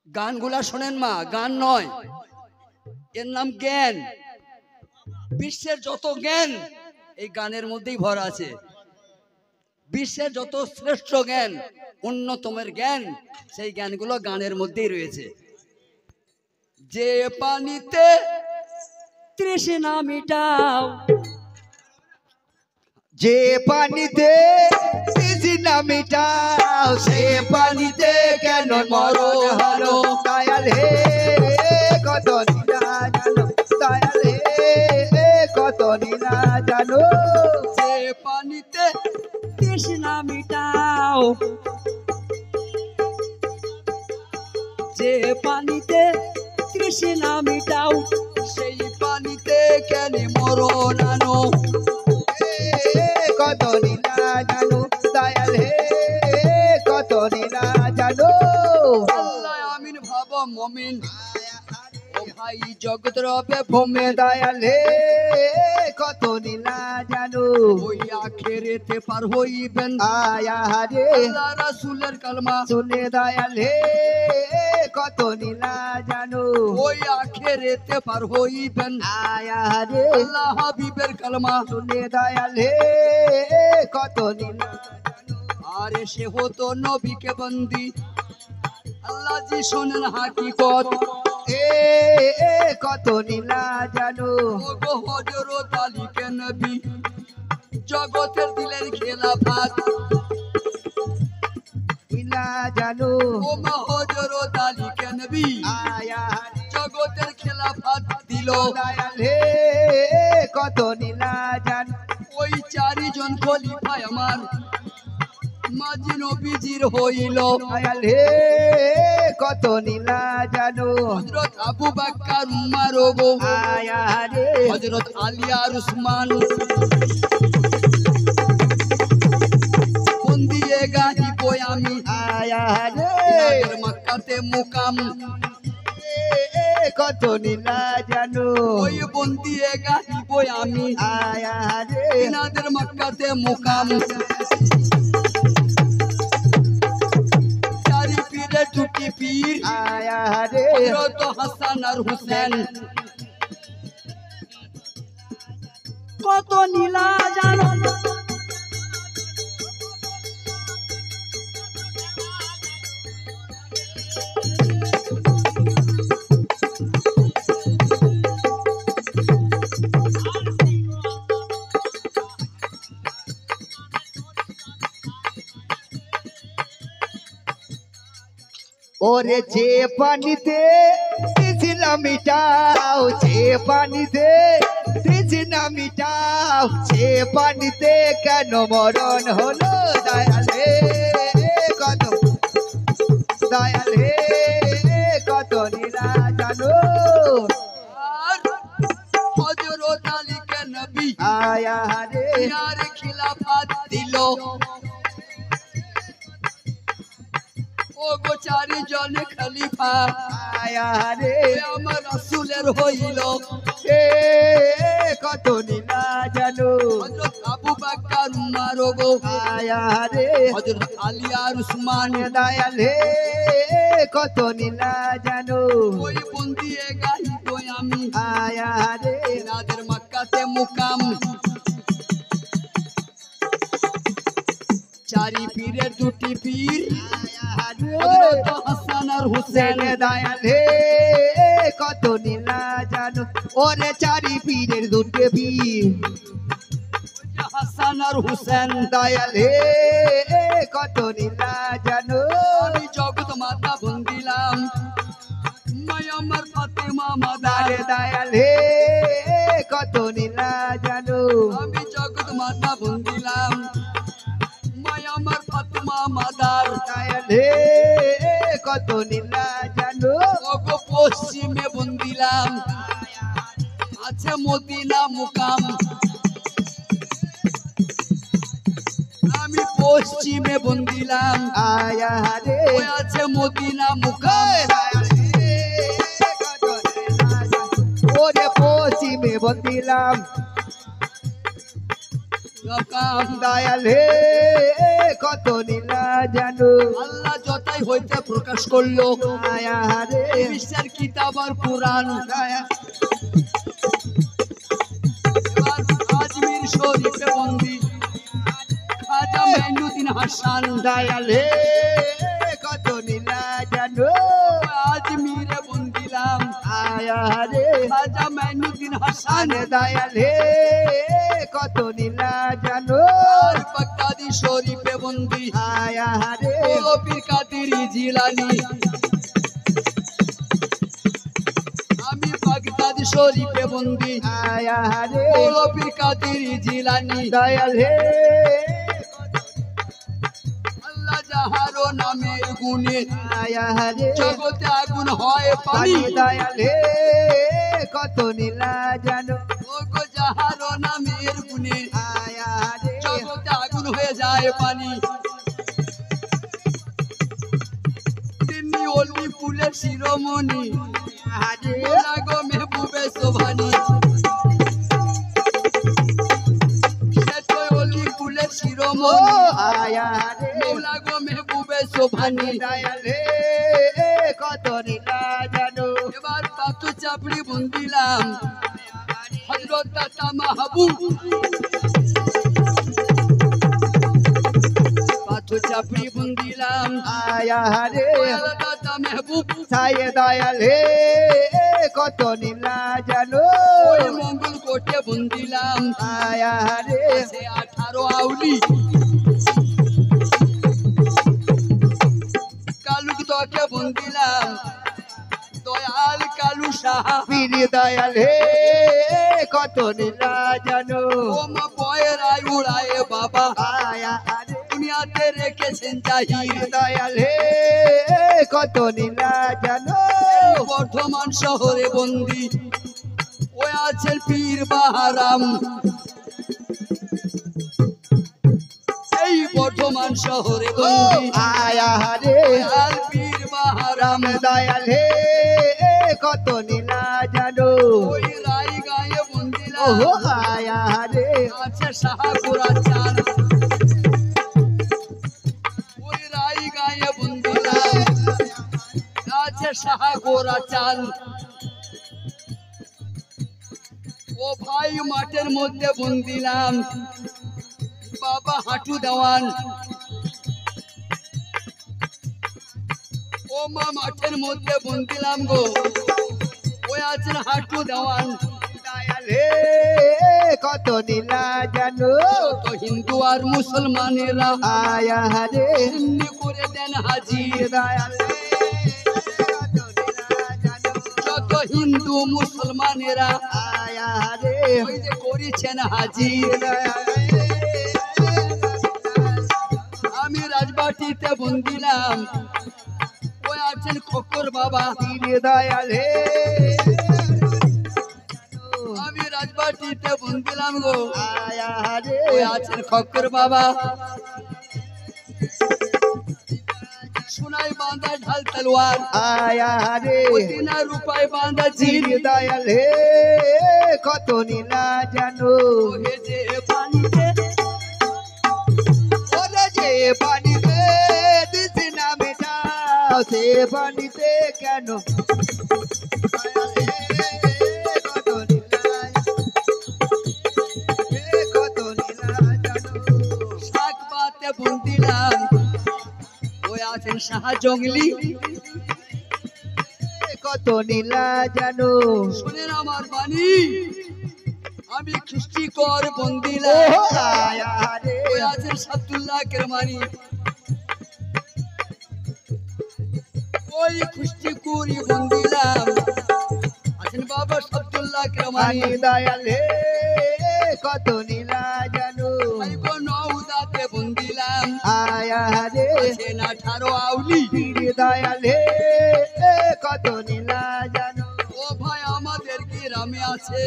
গানগুলা শোনেন মা, গান নয়, এর নাম জ্ঞান। বিশ্বের যত জ্ঞান এই গানের মধ্যেই ভরা আছে। বিশ্বের যত শ্রেষ্ঠ জ্ঞান, উন্নতমের জ্ঞান, সেই জ্ঞানগুলো গানের মধ্যেই রয়েছে। যে পানিতে তৃষ্ণা মিটাও, যে পানিতে তৃষ্ণা মিটাও, সে পানিতে কেন মরণ হলো? দয়াল হে কত নীলা জানো, দয়াল হে কত নীলা জানো। যে পানিতে তৃষ্ণা মিটাও, যে পানিতে তৃষ্ণা মিটাও, সেই পানিতে কেন মরণ আনো? কত নীলা জানো, দয়াল হে কত নীলা জানো। আল্লাহ আমিন ভাব মমিন, ও ভাই জগৎ রবে ভূমে দয়াল হে কত নীলা জানো। ওই আখেরেতে পার হইবেন আয়া রে আল্লাহ রাসূলের কালমা শুনে দয়াল হে কত নীলা জানো। ওই আখেরেতে পার হইবেন আয়া রে আল্লাহ হাবিবের কালমা শুনে দয়াল হে কত নীলা। আরে সে হতো নবীকে বন্দি, আল্লাহ জি শোনেন হাকিকত। এ কত নীলা জানো। ও গো হযরত আলী কে নবী জগতের দিলের খেলাফত। নীলা জানো। ও মা হযরত আলী কে নবী আয়া জগতের খেলাফত দিল। দয়াল হে কত নীলা জানো। ওই চারিজন খলিফায় আমার মাঝি নবীজির হইল। দয়াল হে কত নীলা জানো। হযরত আবু বকর উমর ও গো আয়া রে হযরত আলী আর উসমান কোন দিয়ে গাইব আমি আয়া রে তিনাদের মক্কাতে মুকাম। কত নীলা জানো। ওই বন দিয়ে গাইব আমি আয়া রে তিনাদের মক্কাতে মুকাম। চারি পীরে দুটি পীর আয়া রে হযরত হাসান আর হুসেন কত নীলা জানো। ওরে যে পানিতে তৃষ্ণা মিটাও, যে পানিতে তৃষ্ণা মিটাও, সে পানিতে কেন মরণ হলো? দয়াল হে কত, দয়াল হে কত নীলা জানো। আর হযরত আলী কে নবী আয়া রে ইয়ার খিলাফত দিল। ও গো চারিজন খলিফা আয়া রে আমার রাসূলের হইল। এ কত নীলা জানো। হযরত আবু বকর উমর ও গো আয়া রে হযরত আলী আর উসমান দয়াল হে কত নীলা জানো। ওই বন দিয়ে গাইব আমি আয়া রে তিনাদের মক্কাতে মুকাম। চারি পীরের দুটি পীর হযরত হাসান আর হুসেন দয়াল হে কত নীলা জানো। ওরে চারি পীরের দুটো পীর হাসান আর হুসেন দয়াল হে কত নীলা জানো। আমি জগৎ মাতা বন্দিলাম মাই আমার ফাতেমা মাদার। দয়াল হে কত নীলা জানো। আমি জগৎ মাতা বন্দিলাম মাই আমার ফাতেমা মাদার। দয়াল হে কত নীলা জানো। ওগো পশ্চিমে বন্দিলাম আছে মদিনা মুকাম। আমি পশ্চিমে বন্দিলাম আয়া রে ওই আছে মদিনা মুকাম। ওরে পশ্চিমে বন্দিলাম দয়াল হে কত নীলা জানো। আল্লাহ যতই হইতে প্রকাশ করলো আয়া রে বিশ্বের কিতাব আর কোরআন। দয়াল এবার আজমির শরীফে বন্দি খাজা মাইনুদ্দিন হাসান। দয়াল হে কত নীলা জানো আজমিরে বন্দিলাম আয়া রে খাজা মাইনুদ্দিন হাসান। দয়াল হে কত নীলা জানো আর বাগদাদি শরীফে বন্দি আয়া রে পীর কাদের জিলানী। আমি বাগদাদি শরীফে বন্দি আয়া রে পীর কাদের জিলানী। দয়াল হে আল্লাহ যাহারো নামের গুণে আয়া রে জগতে আগুন হয় পানি। দয়াল হে কত নীলা জানো ওগো যাহারো নামের গুণে আয়া রে জগতে আগুন হয়ে যায় পানি। তিনি অলি ফুলের শিরোমণি মোলা গো মেহবুবে শোভানি। সে তো অলি ফুলের ও শিরোমণি আয়া রে মোলা গো মেহবুবে শোভানি। দয়াল হে কত নীলা জানো এবার পাতু চাপড়ি বন্দিলাম হযরত দাতা মাহবুব। পাতু চাপড়ি বন্দিলাম আয়া রে দাতা মেহবুব। ছায়ে দয়াল হে কত নীলা জানো ওই মঙ্গল কোটে বন্দিলাম আয়া রে সে 18 আউলি। কালুক তোকে বন্দিলাম দয়াল কালু সাহা। পীর দয়াল হে কত নীলা জানো ও মা পয়রায় উড়ায় বাবা আয়া রে দুনিয়াতে রেখেছেন জাহির। দয়াল হে কত নীলা জানো বর্ধমান শহরে বন্দি ওই আছেন পীর বাহারাম। এই বর্ধমান শহরে ও বন্দি আয়া রে দয়াল পীর বাহারাম। দয়াল হে কত নীলা জানো ওই রাই গায়ে বন্দিলাম ওহো আয়া রে আছে শাহপুরা চান। ওই রাই গায়ে বন্দিলাম আছে শাহপুরা চান। ও ভাই মাঠের মধ্যে বন্দিলাম বাবা হাঁটু দেওয়ান। ও মা মাঠের মধ্যে বন্দিলাম গো ওই আছেন হাঁটু দেওয়ান। দয়াল হে কত নীলা জানো তো হিন্দু আর মুসলমানেরা আয়া রে এমনি করে দেন হাজির। দয়াল হে কত নীলা জানো যত হিন্দু মুসলমানেরা আয়া রে ওই যে করেছেন হাজির। দয়াল হে আমি রাজবাটিতে বন্দিলাম ওই আছেন খোকর বাবা। পীর দয়াল হে আমি রাজবাটিতে বন্দিলাম গো আয়া রে ওই আছেন খোকর বাবা। সোনাই বাঁধা ঢাল তলোয়ার আয়া রে দিনা রূপায় বাঁধা পীর চির। দয়াল হে কত নীলা জানো ওহে যে পানিতে ওরে যে পানিতে দিস নামে যাও সে পানিতে কেন দয়াল হে কত নীলা হে কত নীলা জানো শাক পাতে বন্দিলাম ওই আছেন শাহ জঙ্গলি। কত নীলা জানো শোনেন আমার বাণী আমি খ্রিস্টি কর ও বন্দিলাম আয়া রে ওই আছেন সাবতুল্লাহ কেরমানি। ওই খ্রিস্টি কুরি বন্দিলাম আছেন বাবা সাবতুল্লাহ কেরমানি। পানি দয়াল হে কত নীলা জানো ভাই গো নওদাতে বন্দিলাম আয়া রে আছেন 18 আউলি। পীর দয়াল হে কত নীলা জানো ও ভাই আমাদের গ্রামে আছে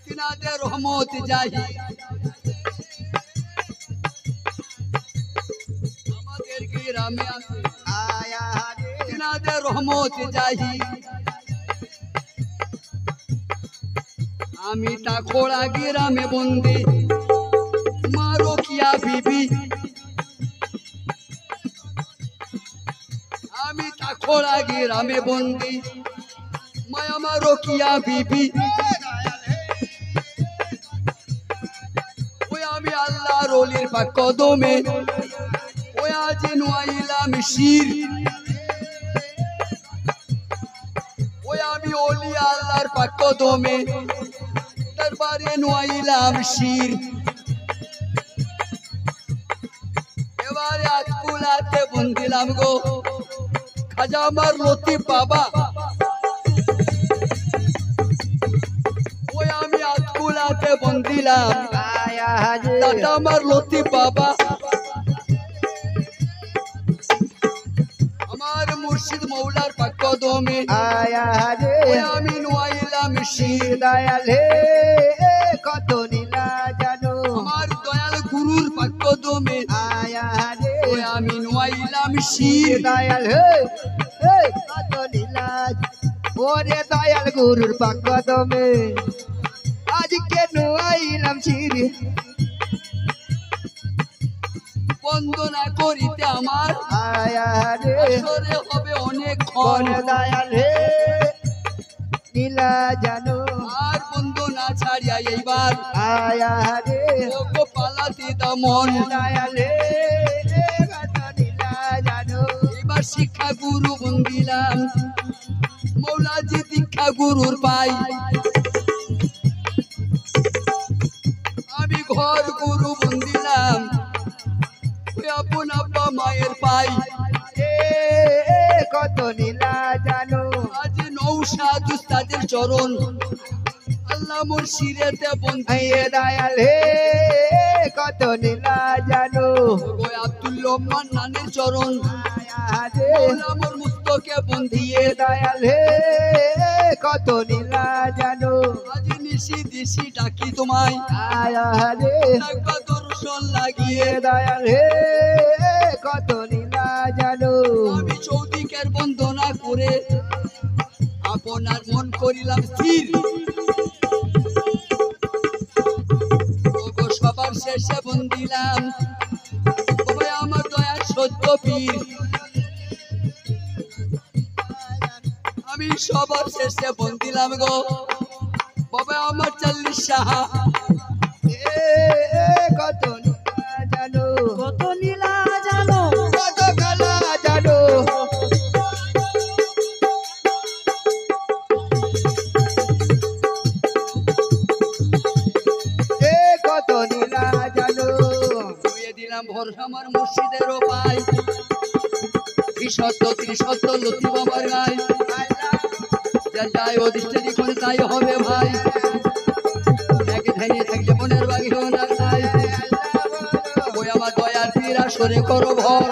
তিনাদের রহমত জাহি। আমাদের গ্রামে আছে আয়া রে তিনাদের রহমত জাহি। আমি তা খোড়া গ্রামে বন্দি মা রোকিয়া বিবি। ছোড়া গ্রামে বন্দি মায় আমার রোকিয়া বিবি ওই আমি আল্লাহর ওলির পাক কদমে ওই আজ নুয়াইলাম শির ওই আমি ওলি আল্লাহর পাক কদমে দরবারে নুয়াইলাম শির এবারে আতকুলাতে বন্দিলাম গো খাজা আমার লতিফ বাবা ওই আমি আতকুলাতে বন্দিলাম আয়া রে দাদা আমার লতিফ বাবা আমার মুর্শিদ মৌলার পাক কদমে আয়া রে ওই আমি নুয়াইলাম শির দয়াল হে কত নীলা জানো আমার দয়াল গুরুর পাক কদমে আয়া রে ওই আমি নুয়াইলাম শির দয়াল হে কত নীলা ওরে দয়াল গুরুর পাক কদমে আজ কেন আইলাম চিরে বন্দনা করিতে আমার আয়া রে আসরে হবে অনেক কোন ক্ষণ দয়াল হে নীলা জানো আর বন্দনা ছাড়িয়া এইবার আয়া রে ওগো পালাতে দামন দয়াল হে কত নীলা জানো এবার শিক্ষা গুরু বন্দিলাম মৌলাজি দীক্ষা গুরুর পাই আমি ঘর গুরু বন্দিলাম ওই আপন আব্বা মায়ের পাই এ কত নীলা জানো আজ নৌসাদ উস্তাদের চরণ আল্লাহ মুর্শিদেতে বন্ধি এ দয়াল হে কত নীলা জানো ওগো আব্দুল্লাহ মান্নানের চরণ আয়া রে মৌলা মোর মুস্তকে বন্ধিয়ে এ দয়াল হে কত নীলা জানো আজ নিশি দিশি ডাকি তোমায় আয়া রে একবার দর্শন লাগিয়ে এ দয়াল হে কত নীলা জানো আমি চৌদিকের বন্দনা করে আপনার মন করিলাম স্থির ওগো সবার শেষে বন্দিলাম ওই আমার দয়ার সত্য পীর আমি সবার শেষে বন্দিলাম গো বাবা আমার 40 সাহা এ কত নীলা জানো কত নীলা জানো কত কালা জানো এ কত নীলা জানো ধুয়ে দিলাম ভরসা আমার মুর্শিদের পাই ত্রিশত্ব ত্রিশত্ব লতি বাবার গায় যা যায় অধিষ্ঠানী করে তাই হবে ভাই এক ধ্যানে থাকলে মনের বাগিও না তাই ওই আমার দয়ার পীর আসরে করো ভর